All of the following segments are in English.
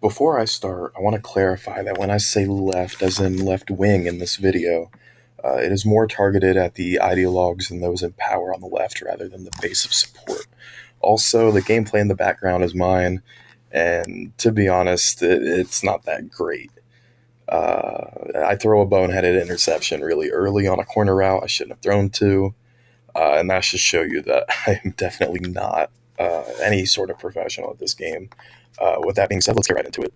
Before I start, I want to clarify that when I say left, as in left wing in this video, it is more targeted at the ideologues and those in power on the left rather than the base of support. Also, the gameplay in the background is mine, and to be honest, it's not that great. I throw a boneheaded interception really early on a corner route I shouldn't have thrown to, and that should show you that I am definitely not any sort of professional at this game. With that being said, let's get right into it.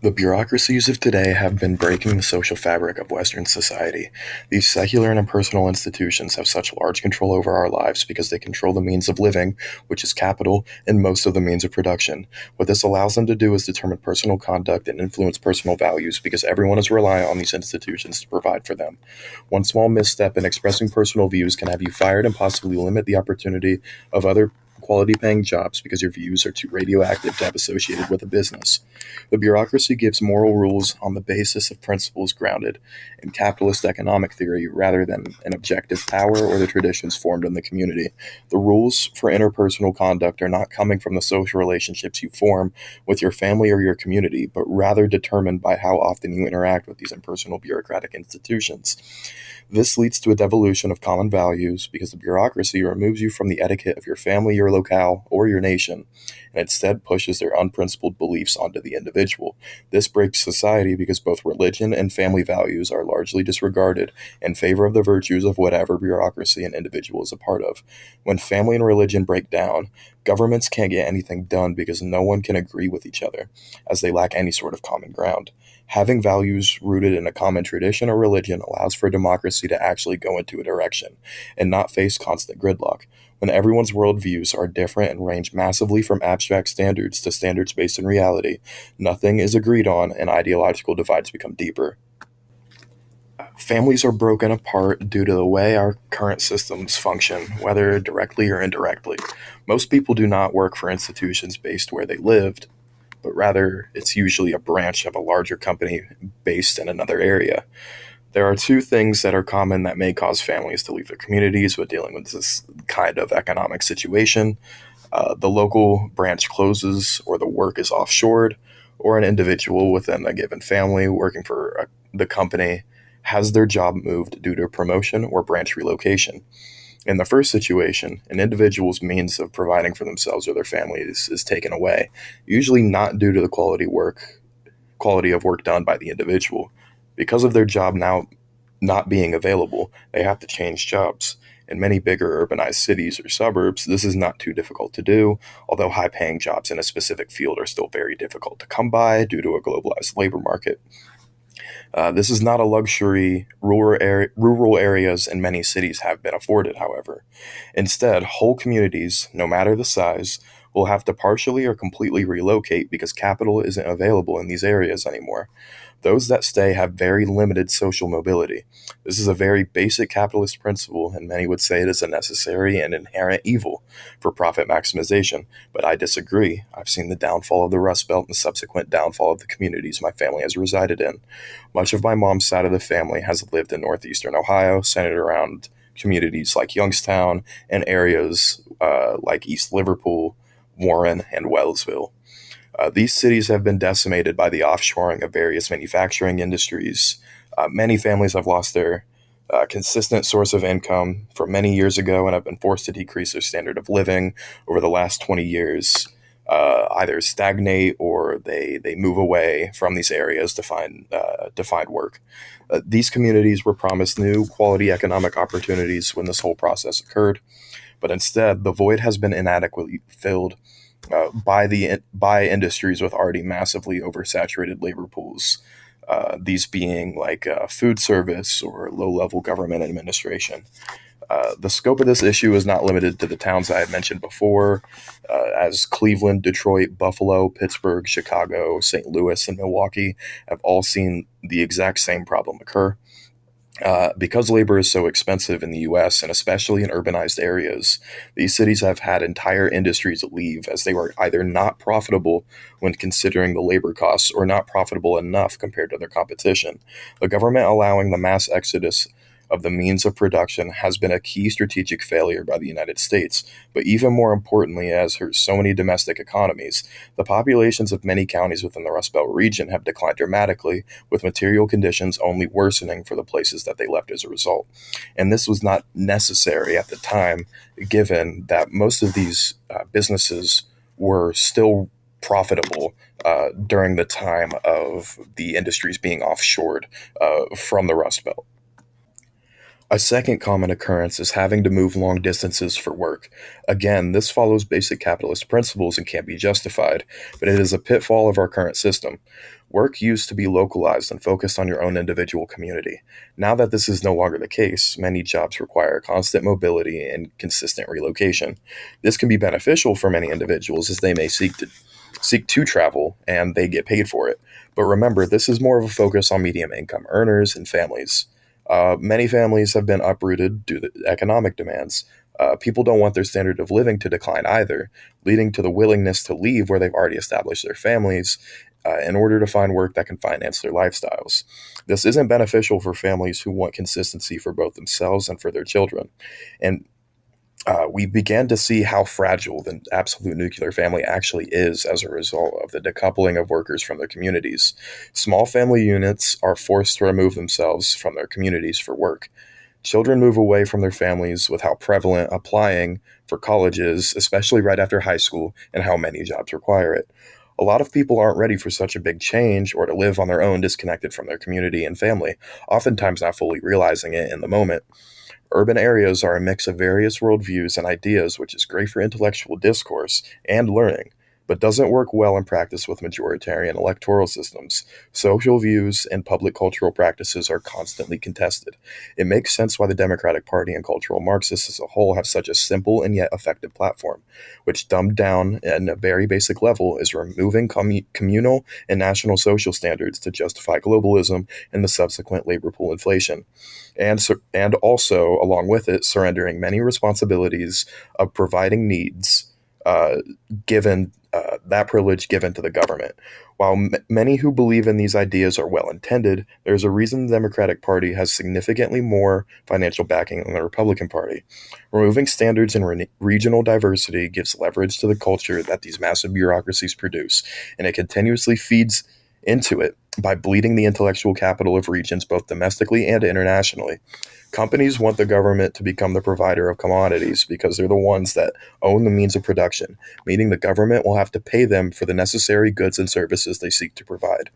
The bureaucracies of today have been breaking the social fabric of Western society. These secular and impersonal institutions have such large control over our lives because they control the means of living, which is capital, and most of the means of production. What this allows them to do is determine personal conduct and influence personal values because everyone is reliant on these institutions to provide for them. One small misstep in expressing personal views can have you fired and possibly limit the opportunity of other quality paying jobs because your views are too radioactive to have associated with a business. The bureaucracy gives moral rules on the basis of principles grounded in capitalist economic theory rather than in objective power or the traditions formed in the community. The rules for interpersonal conduct are not coming from the social relationships you form with your family or your community, but rather determined by how often you interact with these impersonal bureaucratic institutions. This leads to a devolution of common values because the bureaucracy removes you from the etiquette of your family, your locale, or your nation, and instead pushes their unprincipled beliefs onto the individual. This breaks society because both religion and family values are largely disregarded in favor of the virtues of whatever bureaucracy an individual is a part of. When family and religion break down, governments can't get anything done because no one can agree with each other, as they lack any sort of common ground. Having values rooted in a common tradition or religion allows for democracy to actually go into a direction and not face constant gridlock. When everyone's worldviews are different and range massively from abstract standards to standards based in reality, nothing is agreed on and ideological divides become deeper. Families are broken apart due to the way our current systems function, whether directly or indirectly. Most people do not work for institutions based where they lived, but rather it's usually a branch of a larger company based in another area. There are two things that are common that may cause families to leave their communities when dealing with this kind of economic situation. The local branch closes, or the work is offshored, or an individual within a given family working for the company has their job moved due to promotion or branch relocation. In the first situation, an individual's means of providing for themselves or their families is taken away, usually not due to the quality of work done by the individual. Because of their job now not being available, they have to change jobs. In many bigger urbanized cities or suburbs, this is not too difficult to do, although high paying jobs in a specific field are still very difficult to come by due to a globalized labor market. This is not a luxury rural areas in many cities have been afforded, however. Instead, whole communities, no matter the size, will have to partially or completely relocate because capital isn't available in these areas anymore. Those that stay have very limited social mobility. This is a very basic capitalist principle, and many would say it is a necessary and inherent evil for profit maximization, but I disagree. I've seen the downfall of the Rust Belt and the subsequent downfall of the communities my family has resided in. Much of my mom's side of the family has lived in northeastern Ohio, centered around communities like Youngstown and areas like East Liverpool, Warren, and Wellsville. These cities have been decimated by the offshoring of various manufacturing industries. Many families have lost their consistent source of income from many years ago and have been forced to decrease their standard of living over the last 20 years, either stagnate or they move away from these areas to find work. These communities were promised new quality economic opportunities when this whole process occurred, but instead the void has been inadequately filled by industries with already massively oversaturated labor pools. These being like food service or low-level government administration. The scope of this issue is not limited to the towns I had mentioned before, as Cleveland, Detroit, Buffalo, Pittsburgh, Chicago, St. Louis, and Milwaukee have all seen the exact same problem occur. Because labor is so expensive in the US, and especially in urbanized areas, these cities have had entire industries leave as they were either not profitable when considering the labor costs or not profitable enough compared to their competition. The government allowing the mass exodus of the means of production has been a key strategic failure by the United States. But even more importantly, as hurts so many domestic economies, the populations of many counties within the Rust Belt region have declined dramatically, with material conditions only worsening for the places that they left as a result. And this was not necessary at the time, given that most of these businesses were still profitable during the time of the industries being offshored from the Rust Belt. A second common occurrence is having to move long distances for work. Again, this follows basic capitalist principles and can't be justified, but it is a pitfall of our current system. Work used to be localized and focused on your own individual community. Now that this is no longer the case, many jobs require constant mobility and consistent relocation. This can be beneficial for many individuals as they may seek to travel and they get paid for it. But remember, this is more of a focus on medium income earners and families. Many families have been uprooted due to economic demands. People don't want their standard of living to decline either, leading to the willingness to leave where they've already established their families in order to find work that can finance their lifestyles. This isn't beneficial for families who want consistency for both themselves and for their children. And we began to see how fragile the absolute nuclear family actually is as a result of the decoupling of workers from their communities. Small family units are forced to remove themselves from their communities for work. Children move away from their families with how prevalent applying for college is, especially right after high school, and how many jobs require it. A lot of people aren't ready for such a big change or to live on their own disconnected from their community and family, oftentimes not fully realizing it in the moment. Urban areas are a mix of various worldviews and ideas, which is great for intellectual discourse and learning, but doesn't work well in practice with majoritarian electoral systems. Social views and public cultural practices are constantly contested. It makes sense why the Democratic Party and cultural Marxists as a whole have such a simple and yet effective platform, which, dumbed down at a very basic level, is removing communal and national social standards to justify globalism and the subsequent labor pool inflation, and also, along with it, surrendering many responsibilities of providing needs uh, given that privilege given to the government. While many who believe in these ideas are well intended, there's a reason the Democratic Party has significantly more financial backing than the Republican Party. Removing standards and regional diversity gives leverage to the culture that these massive bureaucracies produce, and it continuously feeds into it by bleeding the intellectual capital of regions both domestically and internationally. Companies want the government to become the provider of commodities because they're the ones that own the means of production, meaning the government will have to pay them for the necessary goods and services they seek to provide.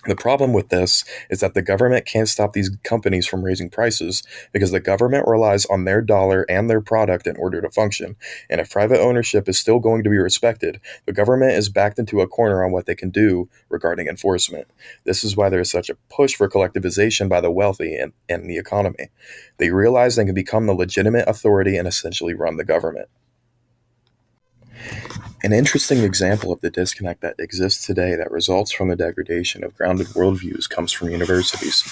The problem with this is that the government can't stop these companies from raising prices because the government relies on their dollar and their product in order to function. And if private ownership is still going to be respected, the government is backed into a corner on what they can do regarding enforcement. This is why there is such a push for collectivization by the wealthy and the economy. They realize they can become the legitimate authority and essentially run the government. An interesting example of the disconnect that exists today that results from the degradation of grounded worldviews comes from universities.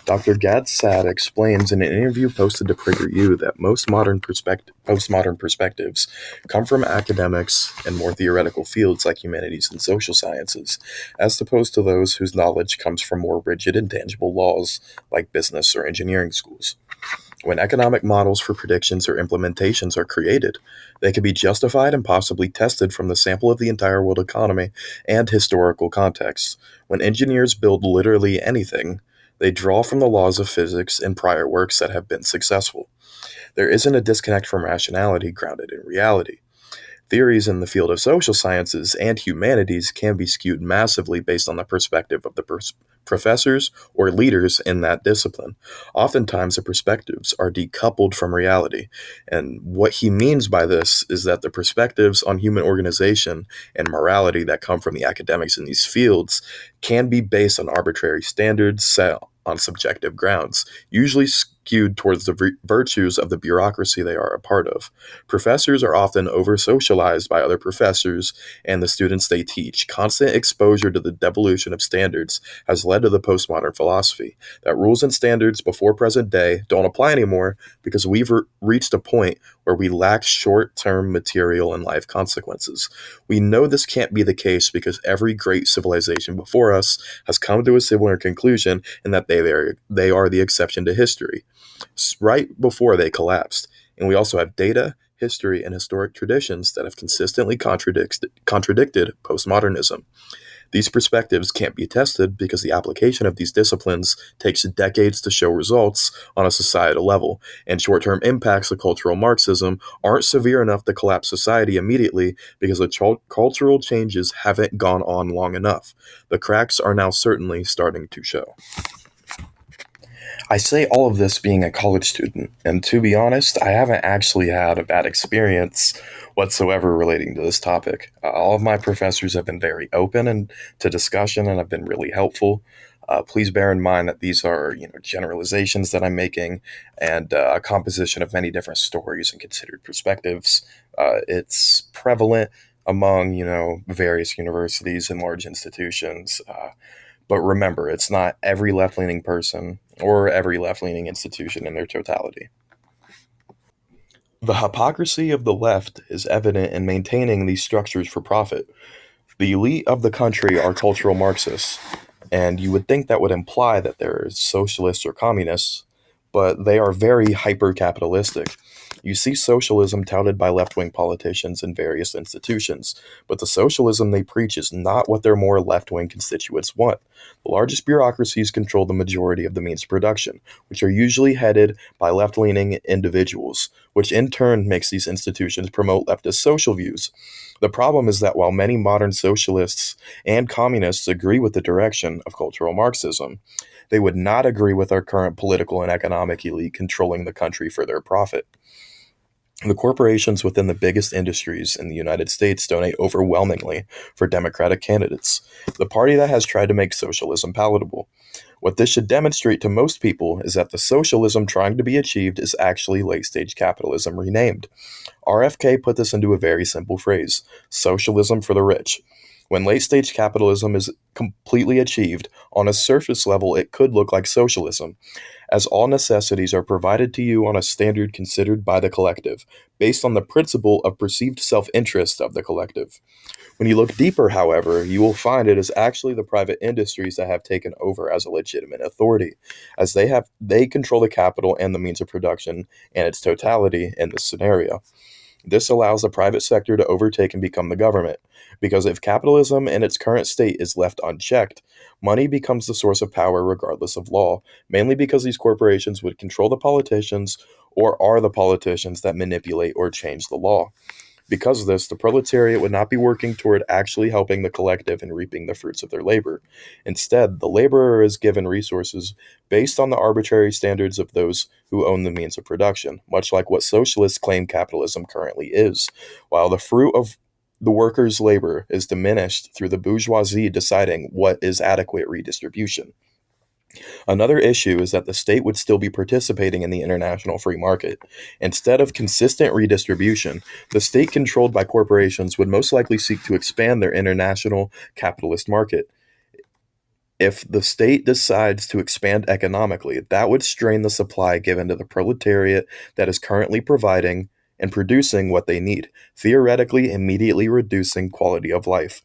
Dr. Gad Saad explains in an interview posted to PragerU that most postmodern perspectives come from academics and more theoretical fields like humanities and social sciences, as opposed to those whose knowledge comes from more rigid and tangible laws like business or engineering schools. When economic models for predictions or implementations are created, they can be justified and possibly tested from the sample of the entire world economy and historical context. When engineers build literally anything, they draw from the laws of physics in prior works that have been successful. There isn't a disconnect from rationality grounded in reality. Theories in the field of social sciences and humanities can be skewed massively based on the perspective of the professors or leaders in that discipline. Oftentimes, the perspectives are decoupled from reality. And what he means by this is that the perspectives on human organization and morality that come from the academics in these fields can be based on arbitrary standards set on subjective grounds, usually skewed towards the virtues of the bureaucracy they are a part of. Professors are often over-socialized by other professors and the students they teach. Constant exposure to the devolution of standards has led to the postmodern philosophy that rules and standards before present day don't apply anymore because we've reached a point where we lack short-term material and life consequences. We know this can't be the case because every great civilization before us has come to a similar conclusion and that they are the exception to history. right before they collapsed. And we also have data, history, and historic traditions that have consistently contradicted postmodernism. These perspectives can't be tested because the application of these disciplines takes decades to show results on a societal level, and short term impacts of cultural Marxism aren't severe enough to collapse society immediately because the cultural changes haven't gone on long enough. The cracks are now certainly starting to show. I say all of this being a college student, and to be honest, I haven't actually had a bad experience whatsoever relating to this topic. All of my professors have been very open and to discussion and have been really helpful. Please bear in mind that these are, generalizations that I'm making, and a composition of many different stories and considered perspectives. It's prevalent among, various universities and large institutions. But remember, it's not every left leaning person or every left leaning institution in their totality. The hypocrisy of the left is evident in maintaining these structures for profit. The elite of the country are cultural Marxists, and you would think that would imply that they're socialists or communists, but they are very hyper capitalistic. You see socialism touted by left wing politicians in various institutions, but the socialism they preach is not what their more left wing constituents want. The largest bureaucracies control the majority of the means of production, which are usually headed by left leaning individuals, which in turn makes these institutions promote leftist social views. The problem is that while many modern socialists and communists agree with the direction of cultural Marxism, they would not agree with our current political and economic elite controlling the country for their profit. The corporations within the biggest industries in the United States donate overwhelmingly for Democratic candidates, the party that has tried to make socialism palatable. What this should demonstrate to most people is that the socialism trying to be achieved is actually late stage capitalism renamed. RFK put this into a very simple phrase: socialism for the rich. When late stage capitalism is completely achieved, on a surface level, it could look like socialism, as all necessities are provided to you on a standard considered by the collective, based on the principle of perceived self interest of the collective. When you look deeper, however, you will find it is actually the private industries that have taken over as a legitimate authority, as they control the capital and the means of production and its totality in this scenario. This allows the private sector to overtake and become the government, because if capitalism in its current state is left unchecked, money becomes the source of power regardless of law, mainly because these corporations would control the politicians or are the politicians that manipulate or change the law. Because of this, the proletariat would not be working toward actually helping the collective and reaping the fruits of their labor. Instead, the laborer is given resources based on the arbitrary standards of those who own the means of production, much like what socialists claim capitalism currently is, while the fruit of the workers' labor is diminished through the bourgeoisie deciding what is adequate redistribution. Another issue is that the state would still be participating in the international free market. Instead of consistent redistribution, the state controlled by corporations would most likely seek to expand their international capitalist market. If the state decides to expand economically, that would strain the supply given to the proletariat that is currently providing and producing what they need, theoretically immediately reducing quality of life.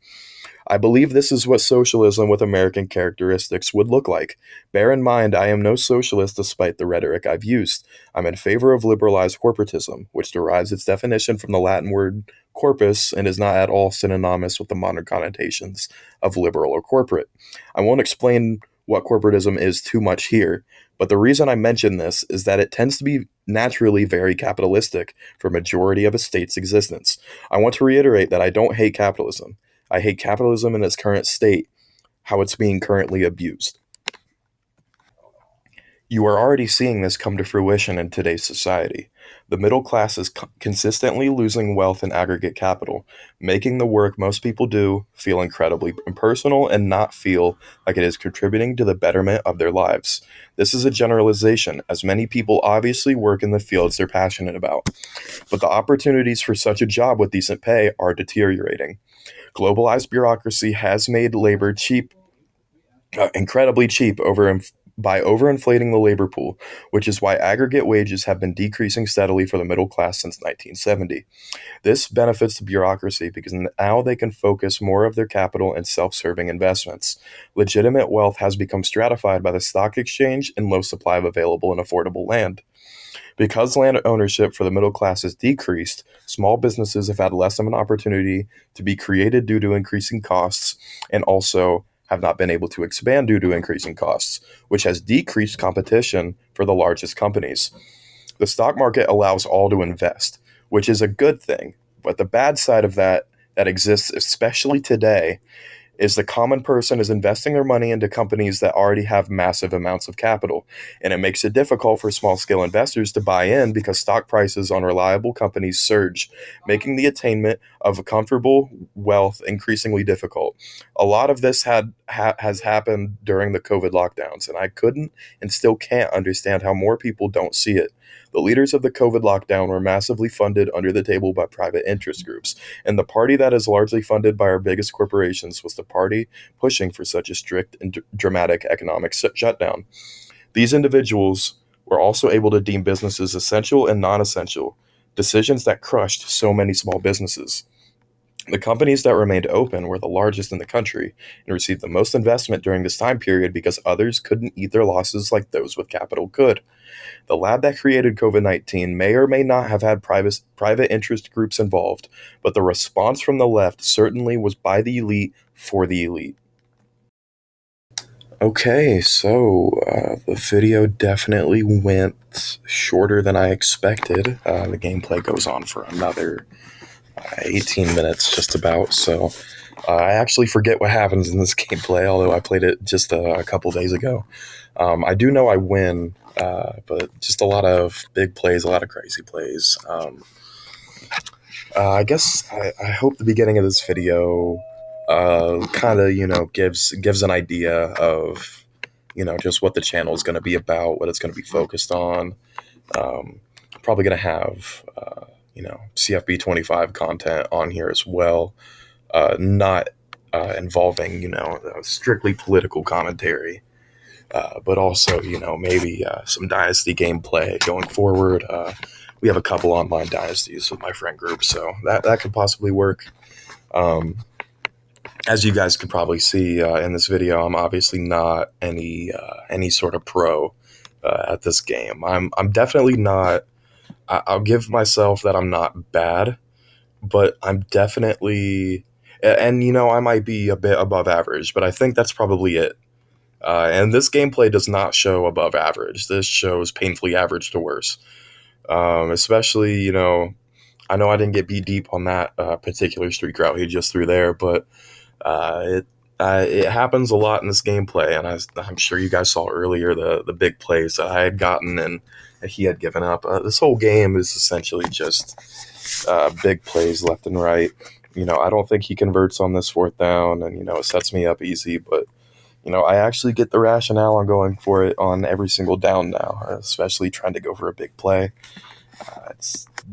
I believe this is what socialism with American characteristics would look like. Bear in mind, I am no socialist despite the rhetoric I've used. I'm in favor of liberalized corporatism, which derives its definition from the Latin word corpus and is not at all synonymous with the modern connotations of liberal or corporate. I won't explain what corporatism is too much here, but the reason I mention this is that it tends to be naturally very capitalistic for majority of a state's existence. I want to reiterate that I don't hate capitalism. I hate capitalism in its current state, how it's being currently abused. You are already seeing this come to fruition in today's society. The middle class is consistently losing wealth and aggregate capital, making the work most people do feel incredibly impersonal and not feel like it is contributing to the betterment of their lives. This is a generalization, as many people obviously work in the fields they're passionate about, but the opportunities for such a job with decent pay are deteriorating. Globalized bureaucracy has made labor cheap, incredibly cheap over by overinflating the labor pool, which is why aggregate wages have been decreasing steadily for the middle class since 1970. This benefits the bureaucracy because now they can focus more of their capital in self serving investments. Legitimate wealth has become stratified by the stock exchange and low supply of available and affordable land. Because land ownership for the middle class has decreased, small businesses have had less of an opportunity to be created due to increasing costs and also have not been able to expand due to increasing costs, which has decreased competition for the largest companies. The stock market allows all to invest, which is a good thing. But the bad side of that exists, especially today, is the common person is investing their money into companies that already have massive amounts of capital. And it makes it difficult for small scale investors to buy in because stock prices on reliable companies surge, making the attainment of a comfortable wealth increasingly difficult. A lot of this has happened during the COVID lockdowns, and I couldn't and still can't understand how more people don't see it. The leaders of the COVID lockdown were massively funded under the table by private interest groups, and the party that is largely funded by our biggest corporations was the party pushing for such a strict and dramatic economic shutdown. These individuals were also able to deem businesses essential and non essential, decisions that crushed so many small businesses. The companies that remained open were the largest in the country and received the most investment during this time period because others couldn't eat their losses like those with capital could. The lab that created COVID 19 may or may not have had private interest groups involved, but the response from the left certainly was by the elite for the elite. Okay, so the video definitely went shorter than I expected. The gameplay goes on for another 18 minutes, just about. So I actually forget what happens in this gameplay, although I played it just a couple days ago. I do know I win, but just a lot of big plays, a lot of crazy plays. I guess I hope the beginning of this video kind of gives an idea of just what the channel is going to be about, what it's going to be focused on. Probably going to have CFB 25 content on here as well, not involving strictly political commentary. But also, maybe some dynasty gameplay going forward. We have a couple online dynasties with my friend group, so that could possibly work. As you guys could probably see in this video, I'm obviously not any sort of pro at this game. I'm definitely not. I'll give myself that I'm not bad, but I'm definitely, and I might be a bit above average, but I think that's probably it. And this gameplay does not show above average. This shows painfully average to worse. Especially, I know I didn't get beat deep on that particular streak route he just threw there, but it happens a lot in this gameplay. And I'm sure you guys saw earlier the big plays that I had gotten and that he had given up. This whole game is essentially just big plays left and right. I don't think he converts on this fourth down, and it sets me up easy, but I actually get the rationale on going for it on every single down now, especially trying to go for a big play.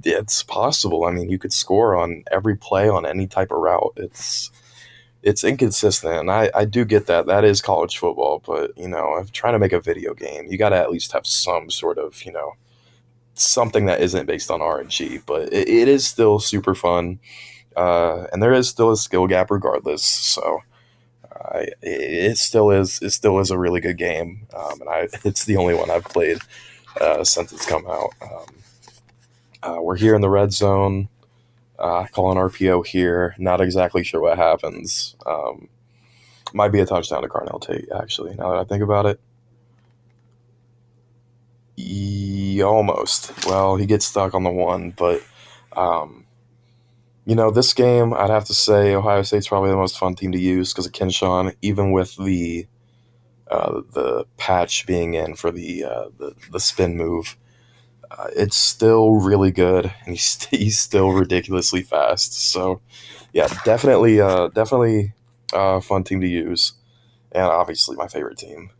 It's possible. I mean, you could score on every play on any type of route. It's inconsistent, and I do get that. That is college football, but if trying to make a video game, you got to at least have some sort of something that isn't based on RNG. But it is still super fun, and there is still a skill gap regardless. So. It still is. It still is a really good game, and it's the only one I've played since it's come out. We're here in the red zone. Call an RPO here. Not exactly sure what happens. Might be a touchdown to Carnell Tate, actually. Now that I think about it, almost. Well, he gets stuck on the one, but this game, I'd have to say Ohio State's probably the most fun team to use because of Kinshawn, even with the patch being in for the spin move. It's still really good, and he's still ridiculously fast. So, yeah, definitely a fun team to use, and obviously my favorite team.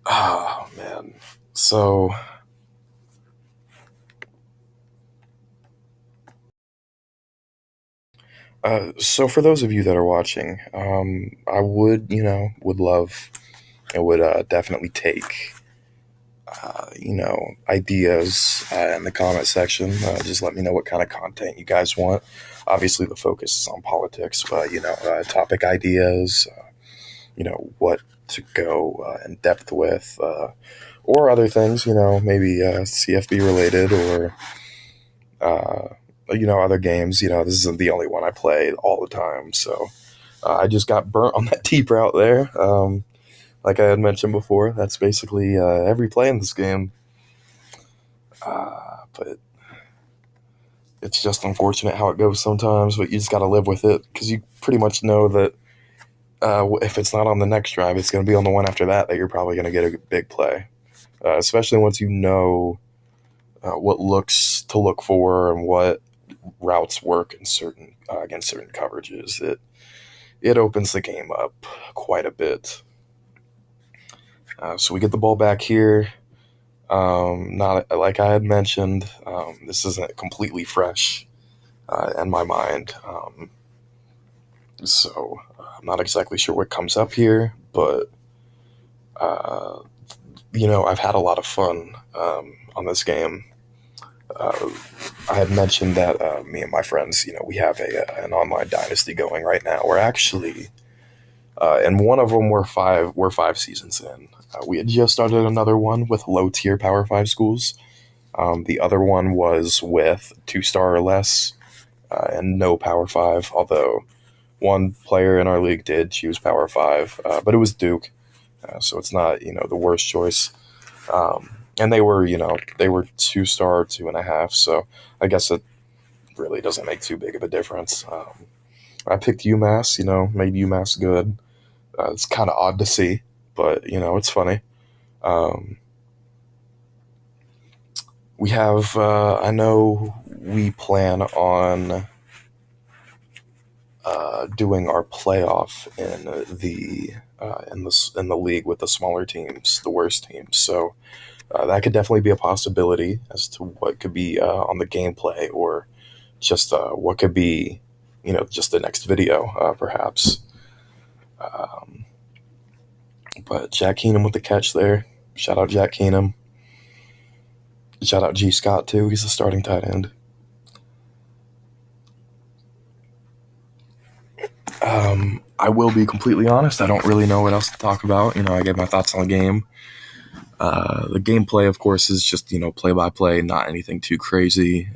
Oh man, so So for those of you that are watching, I would, would love and would definitely take, ideas in the comment section. Just let me know what kind of content you guys want. Obviously, the focus is on politics, but topic ideas. What to go in depth with, or other things. Maybe CFB related or other games. This isn't the only one I play all the time, so I just got burnt on that deep route there. Like I had mentioned before, that's basically every play in this game. But it's just unfortunate how it goes sometimes. But you just got to live with it because you pretty much know that if it's not on the next drive, it's going to be on the one after that you're probably going to get a big play. Especially once you know what looks to look for and what routes work in certain against certain coverages. It opens the game up quite a bit. So we get the ball back here. Not like I had mentioned. This isn't completely fresh in my mind. So I'm not exactly sure what comes up here, but uh, I've had a lot of fun on this game. Uh, I had mentioned that me and my friends, we have an online dynasty going right now. We're actually, and one of them we're 5 seasons in. We had just started another one with low tier Power Five schools. The other one was with 2-star or less and no Power Five. Although one player in our league did choose Power Five, but it was Duke, so it's not the worst choice. And they were 2-star, 2.5. So I guess it really doesn't make too big of a difference. I picked UMass, made UMass good. It's kind of odd to see, but it's funny. Um, we have, I know we plan on doing our playoff in the league with the smaller teams, the worst teams. So that could definitely be a possibility as to what could be on the gameplay or just what could be, just the next video, perhaps. Um, but Jack Keenum with the catch there. Shout out Jack Keenum. Shout out G. Scott too. He's the starting tight end. I will be completely honest. I don't really know what else to talk about. I gave my thoughts on the game. The gameplay, of course, is just play by play, not anything too crazy.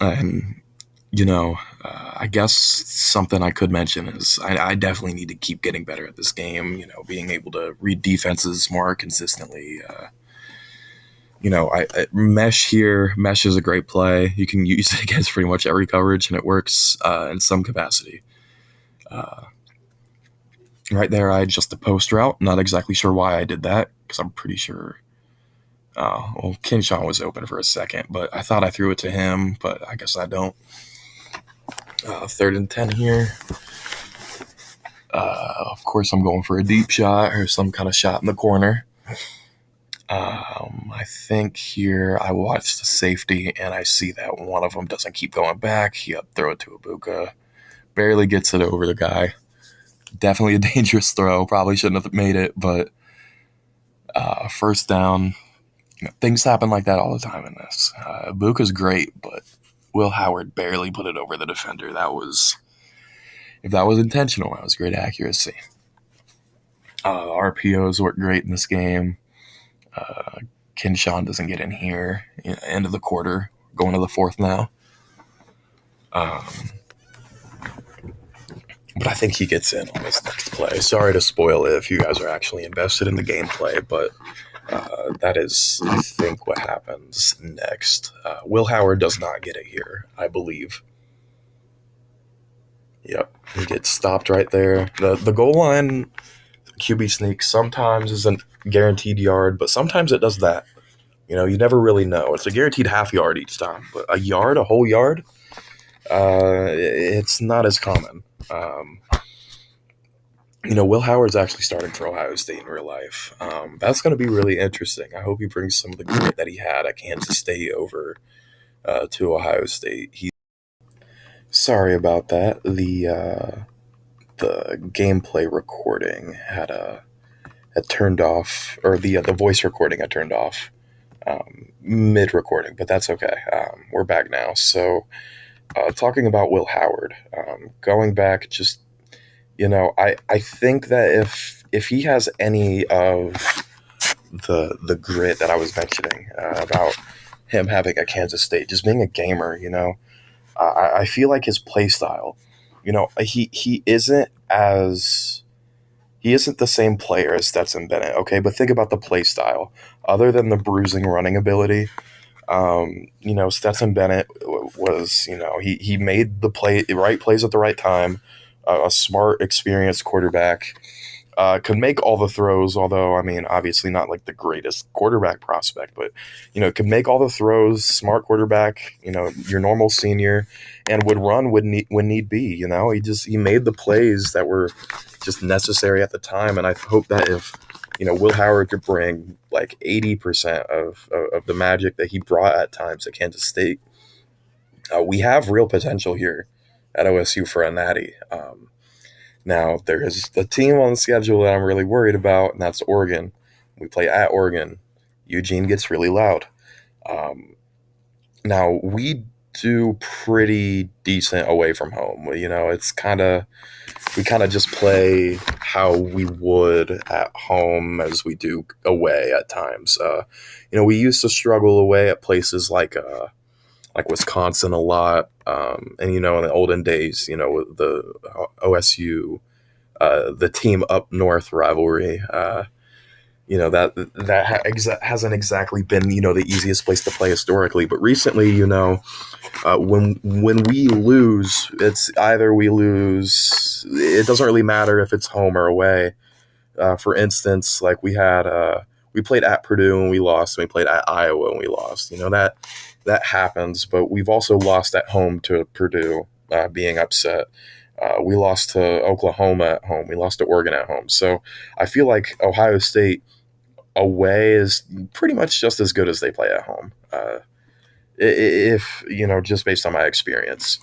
And I guess something I could mention is I definitely need to keep getting better at this game. Being able to read defenses more consistently. Mesh here. Mesh is a great play. You can use it against pretty much every coverage, and it works in some capacity. Uh, right there, I just a post route. Not exactly sure why I did that because I'm pretty sure. Well, Kinshawn was open for a second, but I thought I threw it to him, but I guess I don't. 3rd and 10 here. Of course, I'm going for a deep shot or some kind of shot in the corner. I think here I watch the safety and I see that one of them doesn't keep going back. Yep, throw it to Ibuka. Barely gets it over the guy. Definitely a dangerous throw. Probably shouldn't have made it, but first down. Things happen like that all the time in this. Ibuka's great, but Will Howard barely put it over the defender. If that was intentional, that was great accuracy. RPOs work great in this game. Kinshawn doesn't get in here. End of the quarter, going to the 4th now. But I think he gets in on this next play. Sorry to spoil it if you guys are actually invested in the gameplay, but that is, I think, what happens next. Will Howard does not get it here, I believe. Yep, he gets stopped right there. The goal line QB sneak sometimes isn't guaranteed yard, but sometimes it does that. You never really know. It's a guaranteed half yard each time, but a whole yard, it's not as common. Will Howard's actually starting for Ohio State in real life. That's going to be really interesting. I hope he brings some of the grit that he had at Kansas State over to Ohio State. Sorry about that. The gameplay recording had turned off, or the voice recording had turned off mid recording, but that's okay. We're back now. So, talking about Will Howard, going back, just I think that if he has any of the grit that I was mentioning about him having a Kansas State, just being a gamer, I feel like his play style, he isn't the same player as Stetson Bennett, okay? But think about the play style. Other than the bruising running ability, Stetson Bennett was, he made the right plays at the right time. A smart, experienced quarterback, could make all the throws, although, I mean, obviously not like the greatest quarterback prospect, but, could make all the throws, smart quarterback, your normal senior, and would run when need be, he made the plays that were just necessary at the time. And I hope that if, Will Howard could bring like 80% of the magic that he brought at times at Kansas State, we have real potential here at OSU for a natty. Now, there is a team on the schedule that I'm really worried about, and that's Oregon. We play at Oregon. Eugene gets really loud. Um, Now, we do pretty decent away from home. It's we kind of just play how we would at home as we do away at times. We used to struggle away at places like Wisconsin a lot. And in the olden days, the OSU, the team up north rivalry, hasn't exactly been, the easiest place to play historically. But recently, when we lose, it's either we lose. It doesn't really matter if it's home or away. For instance, like we played at Purdue and we lost, and we played at Iowa and we lost. That happens. But we've also lost at home to Purdue, being upset. We lost to Oklahoma at home. We lost to Oregon at home. So I feel like Ohio State away is pretty much just as good as they play at home. If just based on my experience.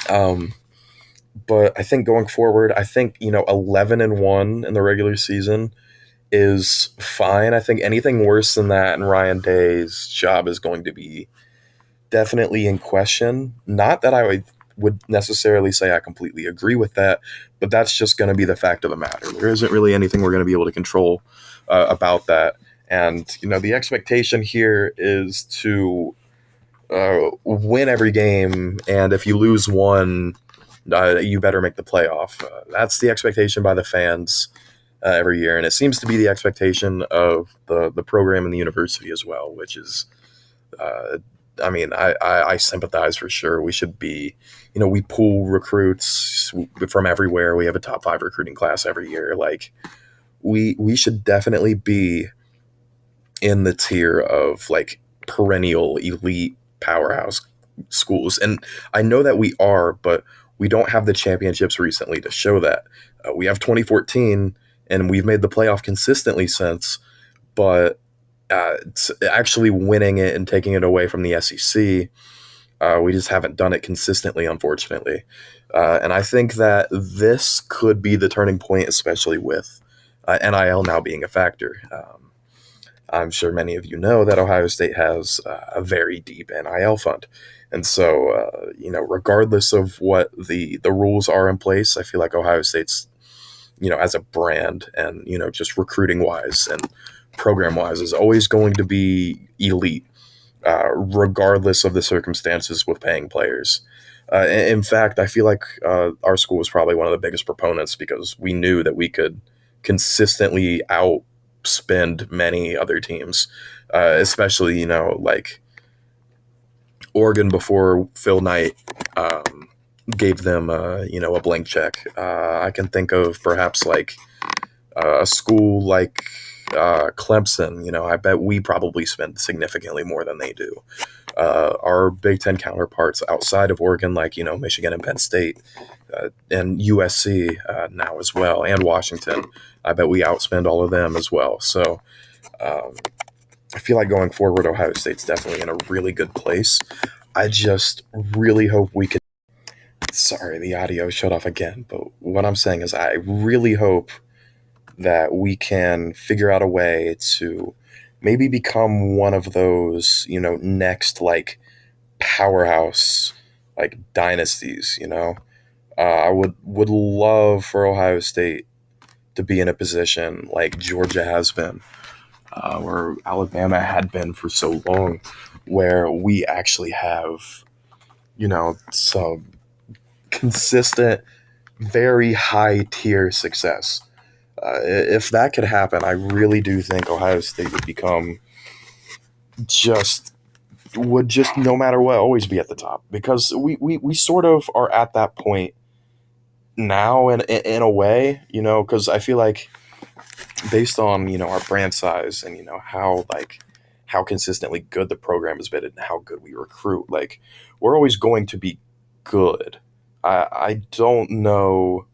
Um, but I think going forward, I think 11-1 in the regular season is fine. I think anything worse than that, and Ryan Day's job is going to be definitely in question. Not that I would necessarily say I completely agree with that, but that's just going to be the fact of the matter. There isn't really anything we're going to be able to control about that. And the expectation here is to win every game, and if you lose one, you better make the playoff. That's the expectation by the fans every year, and it seems to be the expectation of the program and the university as well, which is, I mean, I sympathize for sure. We should be, we pull recruits from everywhere. We have a top 5 recruiting class every year. Like, we should definitely be in the tier of like perennial elite powerhouse schools. And I know that we are, but we don't have the championships recently to show that. We have 2014, and we've made the playoff consistently since, but actually winning it and taking it away from the SEC, we just haven't done it consistently, unfortunately. And I think that this could be the turning point, especially with NIL now being a factor. I'm sure many of you know that Ohio State has a very deep NIL fund. And so, regardless of what the rules are in place, I feel like Ohio State's, as a brand and, just recruiting wise and program wise, is always going to be elite, regardless of the circumstances with paying players. In fact, I feel like our school was probably one of the biggest proponents because we knew that we could consistently outspend many other teams, especially, like Oregon before Phil Knight gave them, a blank check. I can think of perhaps like a school like Clemson. I bet we probably spend significantly more than they do. Our Big Ten counterparts outside of Oregon, like Michigan and Penn State, and USC now as well, and Washington, I bet we outspend all of them as well. So I feel like going forward, Ohio State's definitely in a really good place. I just really hope we can. Sorry, the audio shut off again. But what I'm saying is, I really hope that we can figure out a way to maybe become one of those, next like powerhouse like dynasties. I would love for Ohio State to be in a position like Georgia has been, or Alabama had been for so long, where we actually have, some consistent, very high tier success. If that could happen, I really do think Ohio State would become just would just no matter what always be at the top, because we sort of are at that point now in a way, because I feel like based on our brand size and how like how consistently good the program has been and how good we recruit, like we're always going to be good. I don't know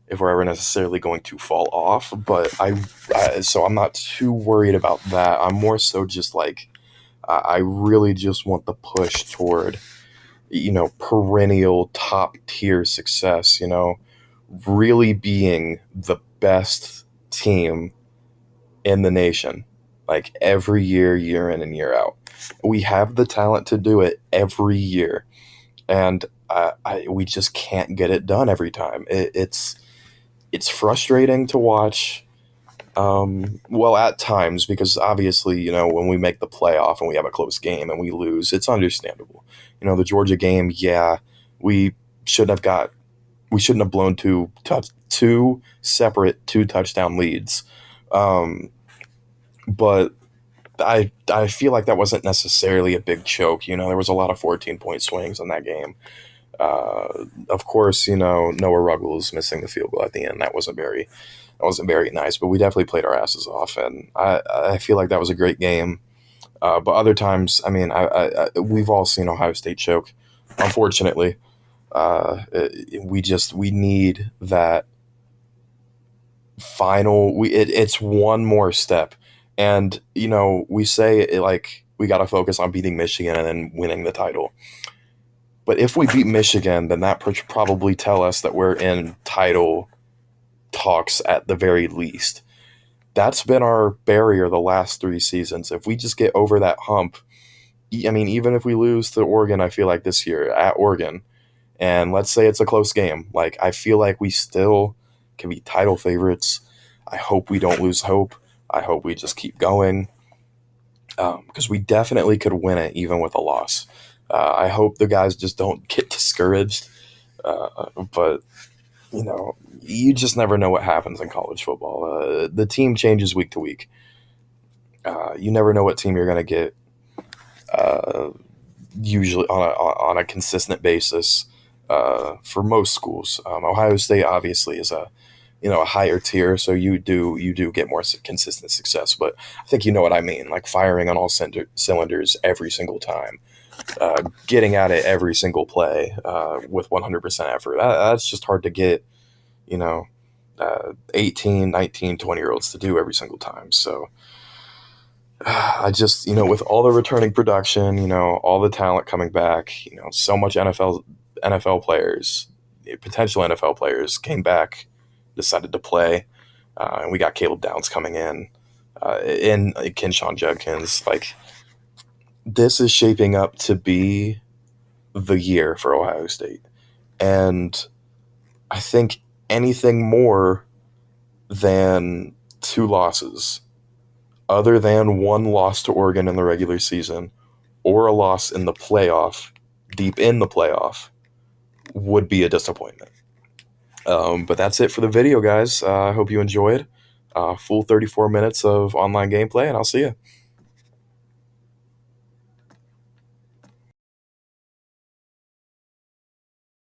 if we're ever necessarily going to fall off, but so I'm not too worried about that. I'm more so just like I really just want the push toward perennial top tier success. Really being the best team in the nation, like every year, year in and year out. We have the talent to do it every year, and we just can't get it done every time. It's frustrating to watch. Well, at times, because obviously, when we make the playoff and we have a close game and we lose, it's understandable. The Georgia game, yeah, we shouldn't have got we shouldn't have blown two separate two touchdown leads. Um, but I feel like that wasn't necessarily a big choke. There was a lot of 14-point swings in that game. Of course, Noah Ruggles missing the field goal at the end. That wasn't very nice, but we definitely played our asses off, and I feel like that was a great game. But other times, I mean, we've all seen Ohio State choke. Unfortunately, we need that final. It's one more step, and we say it like we got to focus on beating Michigan and then winning the title. But if we beat Michigan, then that should probably tell us that we're in title talks at the very least. That's been our barrier the last 3 seasons. If we just get over that hump, I mean, even if we lose to Oregon, I feel like this year at Oregon, and let's say it's a close game, like I feel like we still can be title favorites. I hope we don't lose hope. I hope we just keep going, because we definitely could win it even with a loss. I hope the guys just don't get discouraged. But you just never know what happens in college football. The team changes week to week. You never know what team you're going to get. Uh, Usually on a consistent basis. For most schools, Ohio State obviously is a higher tier, so you do get more consistent success. But I think you know what I mean, like firing on all cylinders every single time, getting at it every single play with 100% effort. That's just hard to get, you know, 18, 19, 20-year-olds to do every single time. So I just, with all the returning production, all the talent coming back, so much NFL players, potential NFL players came back, decided to play, and we got Caleb Downs coming in Kinshawn Judkins. Like, this is shaping up to be the year for Ohio State. And I think anything more than 2 losses, other than one loss to Oregon in the regular season or a loss in the playoff, deep in the playoff, would be a disappointment. But that's it for the video, guys. I hope you enjoyed. Full 34 minutes of online gameplay, and I'll see you.